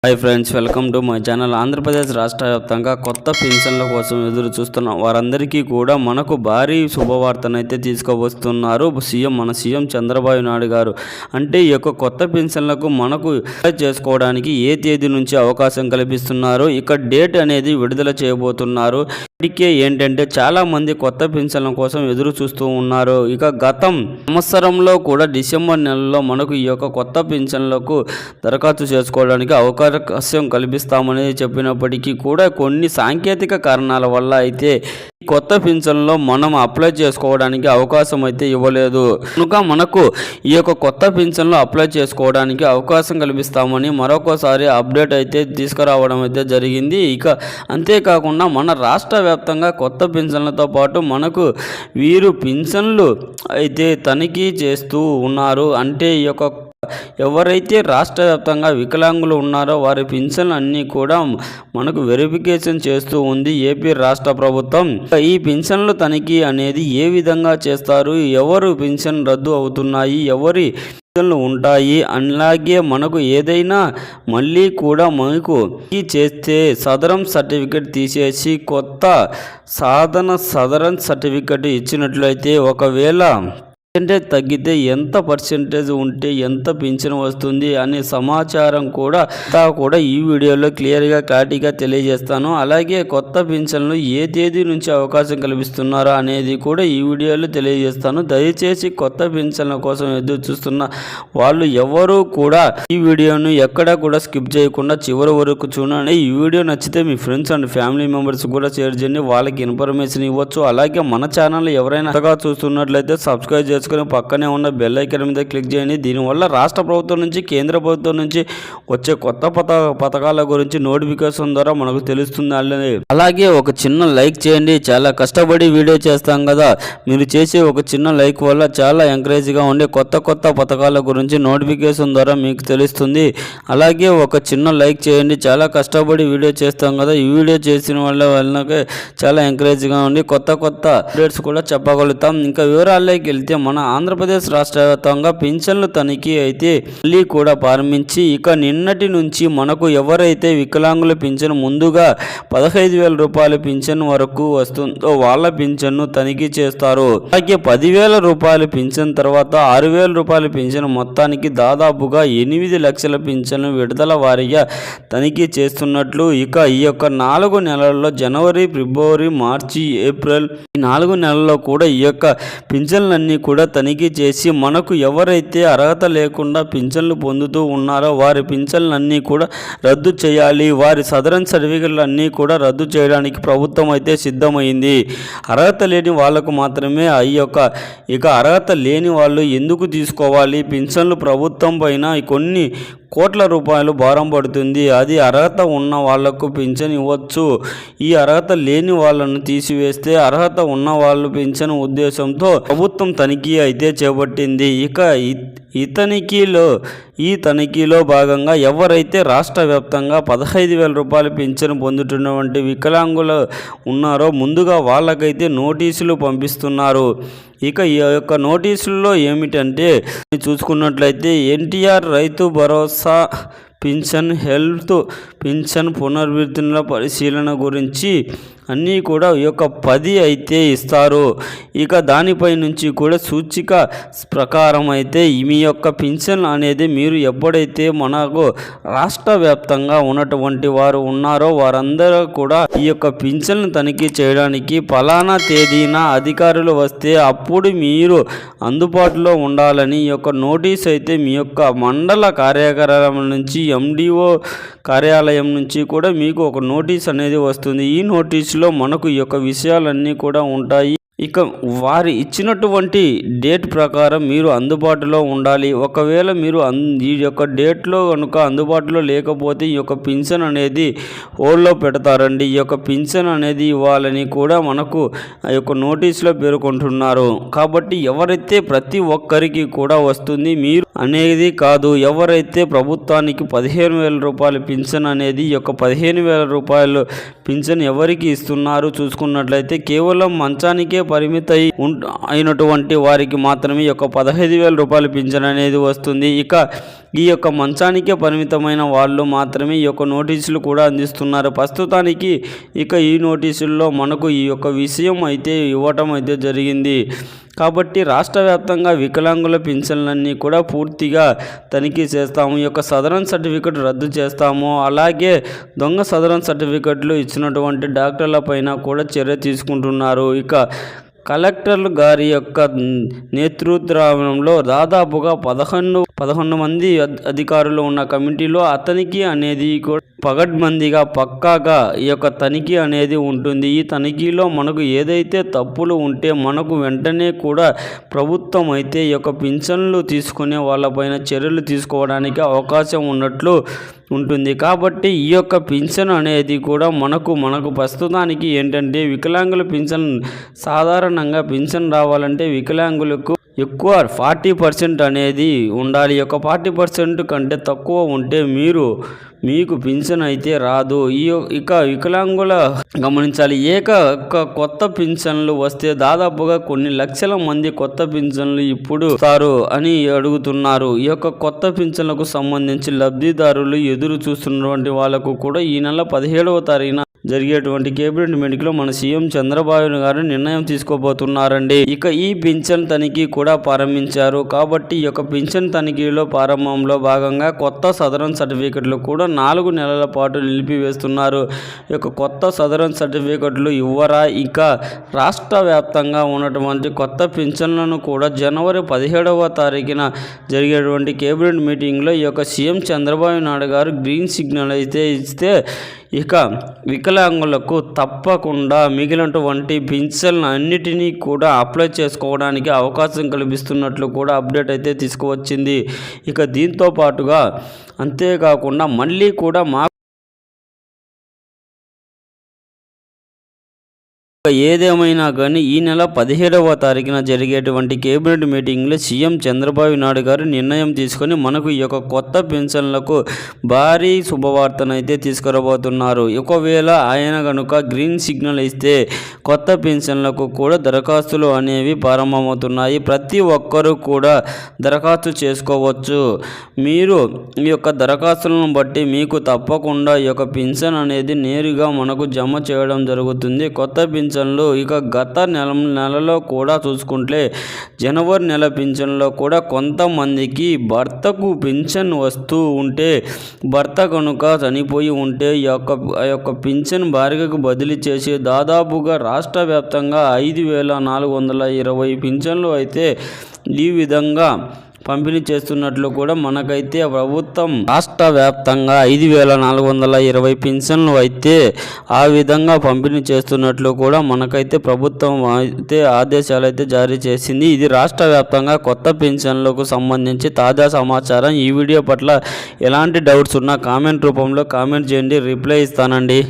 Hi friends, welcome to my channel. Andhra Pradesh రాష్ట్ర వ్యాప్తంగా కొత్త పెన్షన్ల కోసం ఎదురు చూస్తున్న వారందరికీ కూడా మనకు భారీ శుభవార్తనైతే తీసుకువస్తున్నారు మన సీఎం చంద్రబాబు నాయుడు గారు. అంటే ఈ యొక్క కొత్త పెన్షన్లకు మనకు అప్లై చేసుకోవడానికి ఏ తేదీ నుంచి అవకాశం కల్పిస్తున్నారు, ఇక డేట్ అనేది విడుదల చేయబోతున్నారు. ఇప్పటికే ఏంటంటే చాలా మంది కొత్త పెన్షన్ల కోసం ఎదురు చూస్తూ ఉన్నారు. ఇక గతం సంవత్సరంలో కూడా డిసెంబర్ నెలలో మనకు ఈ యొక్క కొత్త పెన్షన్లకు దరఖాస్తు చేసుకోవడానికి అవకాశం కల్పిస్తామని చెప్పినప్పటికీ కూడా కొన్ని సాంకేతిక కారణాల వల్ల అయితే కొత్త పెన్షన్లో మనం అప్లై చేసుకోవడానికి అవకాశం అయితే ఇవ్వలేదు. కనుక మనకు ఈ యొక్క కొత్త పెన్షన్లో అప్లై చేసుకోవడానికి అవకాశం కల్పిస్తామని మరొకసారి అప్డేట్ అయితే తీసుకురావడం అయితే జరిగింది. ఇక అంతేకాకుండా మన రాష్ట్ర వ్యాప్తంగా కొత్త పెన్షన్లతో పాటు మనకు వీరు పెన్షన్లు అయితే తనిఖీ చేస్తూ ఉన్నారు. అంటే ఈ యొక్క ఎవరైతే రాష్ట్ర వ్యాప్తంగా వికలాంగులు ఉన్నారో వారి పెన్షన్లు అన్నీ కూడా మనకు వెరిఫికేషన్ చేస్తూ ఉంది ఏపీ రాష్ట్ర ప్రభుత్వం. ఈ పెన్షన్లు తనిఖీ అనేది ఏ విధంగా చేస్తారు, ఎవరు పెన్షన్ రద్దు అవుతున్నాయి, ఎవరి పెన్షన్లు ఉంటాయి, అలాగే మనకు ఏదైనా మళ్ళీ కూడా మనకు చేస్తే సదరం సర్టిఫికెట్ తీసేసి కొత్త సదరం సర్టిఫికెట్ ఇచ్చినట్లయితే ఒకవేళ పర్సెంటేజ్ తగ్గితే ఎంత పర్సెంటేజ్ ఉంటే ఎంత పెన్షన్ వస్తుంది అనే సమాచారం కూడా ఈ వీడియోలో క్లారిటీగా తెలియజేస్తాను. అలాగే కొత్త పెన్షన్లు ఏ తేదీ నుంచి అవకాశం కల్పిస్తున్నారో అనేది కూడా ఈ వీడియోలో తెలియజేస్తాను. దయచేసి కొత్త పెన్షన్ల కోసం ఎదురు చూస్తున్న వాళ్ళు ఎవరు కూడా ఈ వీడియోను ఎక్కడా కూడా స్కిప్ చేయకుండా చివరి వరకు చూడండి. ఈ వీడియో నచ్చితే మీ ఫ్రెండ్స్ అండ్ ఫ్యామిలీ మెంబర్స్ కూడా షేర్ చేయండి, వాళ్ళకి ఇన్ఫర్మేషన్ ఇవ్వచ్చు. అలాగే మన ఛానల్ ఎవరైనా చూస్తున్నట్లయితే సబ్స్క్రైబ్ చేసుకుని పక్కనే ఉన్న బెల్ ఐకాన్ మీద క్లిక్ చేయండి. దీనివల్ల రాష్ట్ర ప్రభుత్వం నుంచి కేంద్ర ప్రభుత్వం నుంచి వచ్చే కొత్త పథకాల గురించి నోటిఫికేషన్ ద్వారా మనకు తెలుస్తుంది. అలాగే ఒక చిన్న లైక్ చేయండి. చాలా కష్టపడి వీడియో చేస్తాం కదా, మీరు చేసే ఒక చిన్న లైక్ వల్ల చాలా ఎంకరేజ్గా ఉండే కొత్త పథకాల గురించి నోటిఫికేషన్ ద్వారా మీకు తెలుస్తుంది. అలాగే ఒక చిన్న లైక్ చేయండి. చాలా కష్టపడి వీడియో చేస్తాం కదా, ఈ వీడియో చేసిన వాళ్ళకి చాలా ఎంకరేజ్గా ఉండి కొత్త అప్డేట్స్ కూడా చెప్పగలుగుతాం. ఇంకా వివరాల్లోకి వెళ్తే మన ఆంధ్రప్రదేశ్ రాష్ట్ర వ్యాప్తంగా పెన్షన్లు తనిఖీ అయితే మళ్ళీ కూడా ప్రారంభించి ఇక నిన్నటి నుంచి మనకు ఎవరైతే వికలాంగుల పింఛన్ ముందుగా 15,000 రూపాయల పింఛన్ వరకు వస్తుందో వాళ్ళ పింఛన్ను తనిఖీ చేస్తారు. అలాగే 10,000 రూపాయల పింఛన్ తర్వాత 6,000 రూపాయల పింఛన్ మొత్తానికి దాదాపుగా 8 లక్షల పింఛన్ విడుదల వారీగా తనిఖీ చేస్తున్నట్లు ఇక ఈ యొక్క 4 నెలల్లో జనవరి, ఫిబ్రవరి, మార్చి, ఏప్రిల్ ఈ 4 నెలల్లో కూడా ఈ యొక్క పింఛన్లన్నీ కూడా తనిఖీ చేసి మనకు ఎవరైతే అర్హత లేకుండా పింఛన్లు పొందుతూ ఉన్నారో వారి పింఛన్లన్నీ కూడా రద్దు చేయాలి, వారి సదరన్ సర్టిఫికెట్లు అన్నీ కూడా రద్దు చేయడానికి ప్రభుత్వం అయితే సిద్ధమైంది. అర్హత లేని వాళ్లకు మాత్రమే ఇక అర్హత లేని వాళ్ళు ఎందుకు తీసుకోవాలి, పింఛన్లు ప్రభుత్వం పైన కొన్ని కోట్ల రూపాయలు భారం పడుతుంది, అది అర్హత ఉన్న వాళ్లకు పింఛన్ ఇవ్వచ్చు, ఈ అర్హత లేని వాళ్ళను తీసివేస్తే అర్హత ఉన్న వాళ్ళు పింఛన్ ఉద్దేశంతో ప్రభుత్వం తనిఖీ అయితే చేపట్టింది. ఇక ఈ తనిఖీలో భాగంగా ఎవరైతే రాష్ట్ర వ్యాప్తంగా 15,000 రూపాయలు పింఛను పొందుతున్నటువంటి వికలాంగులు ఉన్నారో ముందుగా వాళ్ళకైతే నోటీసులు పంపిస్తున్నారు. ఇక ఈ యొక్క నోటీసుల్లో ఏమిటంటే చూసుకున్నట్లయితే NTR Rythu Bharosa pension, health pension పునర్విధుల పరిశీలన గురించి అన్నీ కూడా ఈ యొక్క 10 అయితే ఇస్తారు. ఇక దానిపై నుంచి కూడా సూచిక ప్రకారం అయితే మీ యొక్క పింఛన్ అనేది మీరు ఎప్పుడైతే మనకు రాష్ట్ర వ్యాప్తంగా ఉన్నటువంటి వారు ఉన్నారో వారందరూ కూడా ఈ యొక్క పింఛన్ తనిఖీ చేయడానికి ఫలానా తేదీన అధికారులు వస్తే అప్పుడు మీరు అందుబాటులో ఉండాలని ఈ యొక్క నోటీస్ అయితే మీ యొక్క మండల కార్యాలయం నుంచి ఎండిఓ కార్యాలయం నుంచి కూడా మీకు ఒక నోటీస్ అనేది వస్తుంది. ఈ నోటీసులో మనకు ఈ యొక్క విషయాలన్నీ కూడా ఉంటాయి. ఇక వారి ఇచ్చినటువంటి డేట్ ప్రకారం మీరు అందుబాటులో ఉండాలి. ఒకవేళ మీరు ఈ యొక్క డేట్లో కనుక అందుబాటులో లేకపోతే ఈ యొక్క పింఛన్ అనేది హోల్డ్లో పెడతారండి. ఈ యొక్క పింఛన్ అనేది ఇవ్వాలని కూడా మనకు ఆ యొక్క నోటీసులో పేర్కొంటున్నారు. కాబట్టి ఎవరైతే ప్రతి ఒక్కరికి కూడా వస్తుంది, మీరు అనేది కాదు. ఎవరైతే ప్రభుత్వానికి 15,000 రూపాయల పింఛన్ అనేది ఈ యొక్క 15,000 రూపాయలు పింఛన్ ఎవరికి ఇస్తున్నారు చూసుకున్నట్లయితే కేవలం మంచానికే పరిమితి అయినటువంటి వారికి మాత్రమే ఈ యొక్క 15,000 రూపాయల పింఛన్ అనేది వస్తుంది. ఇక ఈ యొక్క మంచానికే పరిమితమైన వాళ్ళు మాత్రమే ఈ యొక్క నోటీసులు కూడా అందిస్తున్నారు. ప్రస్తుతానికి ఇక ఈ నోటీసుల్లో మనకు ఈ యొక్క విషయం అయితే ఇవ్వటం అయితే జరిగింది. కాబట్టి రాష్ట్ర వ్యాప్తంగా వికలాంగుల పింఛన్లన్నీ కూడా పూర్తిగా తనిఖీ చేస్తాము. ఈ యొక్క సదరన్ సర్టిఫికెట్ రద్దు చేస్తాము. అలాగే దొంగ సదరన్ సర్టిఫికెట్లు ఇచ్చినటువంటి డాక్టర్ల పైన కూడా చర్య తీసుకుంటున్నారు. ఇక కలెక్టర్లు గారి యొక్క నేతృత్వంలో దాదాపుగా 11 మంది అధికారులు ఉన్న కమిటీలో తనిఖీ అనేది కూడా పగడ్బందీగా పక్కాగా ఈ యొక్క తనిఖీ అనేది ఉంటుంది. ఈ తనిఖీలో మనకు ఏదైతే తప్పులు ఉంటే మనకు వెంటనే కూడా ప్రభుత్వం అయితే ఈ యొక్క పింఛన్లు తీసుకునే వాళ్ళపైన చర్యలు తీసుకోవడానికి అవకాశం ఉన్నట్లు ఉంటుంది. కాబట్టి ఈ యొక్క పింఛన్ అనేది కూడా మనకు ప్రస్తుతానికి ఏంటంటే వికలాంగుల పింఛన్ సాధారణంగా పింఛన్ రావాలంటే వికలాంగులకు ఎక్కువ 40% అనేది ఉండాలి. ఈ యొక్క 40% కంటే తక్కువ ఉంటే మీకు పింఛన్ అయితే రాదు. ఇక వికలాంగుల గమనించాలి, కొత్త పింఛన్లు వస్తే దాదాపుగా కొన్ని లక్షల మంది కొత్త పింఛన్లు ఇప్పుడు ఇస్తారు అని అడుగుతున్నారు. ఈ యొక్క కొత్త పింఛన్లకు సంబంధించి లబ్ధిదారులు ఎదురు చూస్తున్నటువంటి వాళ్ళకు కూడా ఈ నెల 17వ తారీఖున జరిగేటువంటి కేబినెట్ మీటింగ్లో మన సీఎం చంద్రబాబు గారు నిర్ణయం తీసుకోబోతున్నారండి. ఇక ఈ పింఛన్ తనిఖీ కూడా ప్రారంభించారు. కాబట్టి ఈ యొక్క పింఛన్ తనిఖీలో ప్రారంభంలో భాగంగా కొత్త సదరన్ సర్టిఫికెట్లు కూడా 4 నెలల పాటు నిలిపివేస్తున్నారు. ఈ యొక్క కొత్త సదరన్ సర్టిఫికెట్లు ఇవ్వరా? ఇక రాష్ట్ర వ్యాప్తంగా ఉన్నటువంటి కొత్త పింఛన్లను కూడా జనవరి 17వ తారీఖున జరిగేటువంటి కేబినెట్ మీటింగ్లో ఈ యొక్క సీఎం చంద్రబాబు నాయుడు గారు గ్రీన్ సిగ్నల్ అయితే ఇస్తే ఇక వికలాంగులకు తప్పకుండా మిగిలినటువంటి పింఛన్లు అన్నిటినీ కూడా అప్లై చేసుకోవడానికి అవకాశం కల్పిస్తున్నట్లు కూడా అప్డేట్ అయితే తీసుకువచ్చింది. ఇక దీంతో పాటుగా అంతేకాకుండా మళ్ళీ కూడా ఏదేమైనా కానీ ఈ నెల 17వ తారీఖున జరిగేటువంటి కేబినెట్ మీటింగ్లో సీఎం చంద్రబాబు నాయుడు గారు నిర్ణయం తీసుకొని మనకు ఈ యొక్క కొత్త పెన్షన్లకు భారీ శుభవార్తనైతే తీసుకురాబోతున్నారు. ఒకవేళ ఆయన కనుక గ్రీన్ సిగ్నల్ ఇస్తే కొత్త పెన్షన్లకు కూడా దరఖాస్తులు అనేవి ప్రారంభమవుతున్నాయి. ప్రతి ఒక్కరూ కూడా దరఖాస్తు చేసుకోవచ్చు. మీరు ఈ యొక్క దరఖాస్తులను బట్టి మీకు తప్పకుండా ఈ యొక్క పెన్షన్ అనేది నేరుగా మనకు జమ చేయడం జరుగుతుంది. కొత్త పింఛన్లు ఇక గత నెలలో కూడా చూసుకుంటే జనవరి నెల పింఛన్లో కూడా కొంతమందికి భర్తకు పింఛన్ వస్తూ ఉంటే భర్త కనుక చనిపోయి ఉంటే ఆ యొక్క పింఛన్ భార్యకు బదిలీ చేసి దాదాపుగా రాష్ట్ర వ్యాప్తంగా 5,420 పింఛన్లు అయితే ఈ విధంగా పంపిణీ చేస్తున్నట్లు కూడా మనకైతే ప్రభుత్వం రాష్ట్ర వ్యాప్తంగా 5,420 పింఛన్లు అయితే ఆ విధంగా పంపిణీ చేస్తున్నట్లు కూడా మనకైతే ప్రభుత్వం అయితే ఆదేశాలు అయితే జారీ చేసింది. ఇది రాష్ట్ర వ్యాప్తంగా కొత్త పింఛన్లకు సంబంధించి తాజా సమాచారం. ఈ వీడియో పట్ల ఎలాంటి డౌట్స్ ఉన్నా కామెంట్ రూపంలో కామెంట్ చేయండి, రిప్లై ఇస్తానండి.